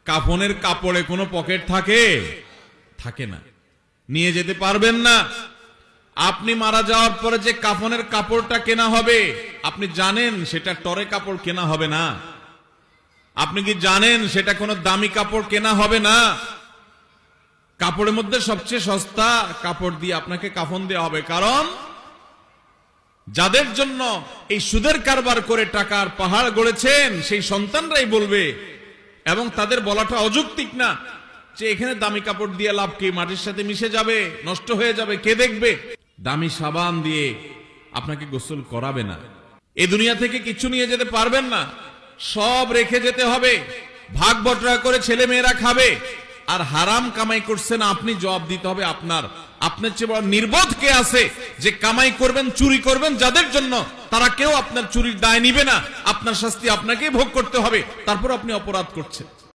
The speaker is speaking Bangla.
কাফনের কাপড়ে কোনো পকেট থাকে? থাকে না, নিয়ে যেতে পারবেন না। আপনি মারা যাওয়ার পরে যে কাফনের কাপড়টা কেনা হবে, আপনি জানেন সেটা টরে কাপড় কেনা হবে না? আপনি কি জানেন সেটা কোনো দামি কাপড় কেনা হবে না? কাপড়ের মধ্যে সবচেয়ে সস্তা কাপড় দিয়ে আপনাকে কাফন দেওয়া হবে। কারণ যাদের জন্য এই সুদের কারবার করে টাকার পাহাড় গড়েছেন সেই সন্তানরাই বলবে, এবং তাদের বলাটা অযৌক্তিক না, যে এখানে দামি কাপড় দিয়ে লাভ কি, মাটির সাথে মিশে যাবে, নষ্ট হয়ে যাবে, কে দেখবে? দামি সাবান দিয়ে আপনাকে গোসল করাবে না। এই দুনিয়া থেকে কিছু নিয়ে যেতে পারবেন না, সব রেখে যেতে হবে। ভাগ বটরা করে ছেলে মেয়েরা খাবে, আর হারাম কামাই করছেন আপনি, জবাব দিতে হবে আপনার। আপনার চেয়ে বড় নির্বোধ কে আছে যে কামাই করবেন, চুরি করবেন যাদের জন্য, তারা কেউ আপনার চুরির দায় নিবে না। আপনার শাস্তি আপনাকেই ভোগ করতে হবে, তারপর আপনি অপরাধ করছেন।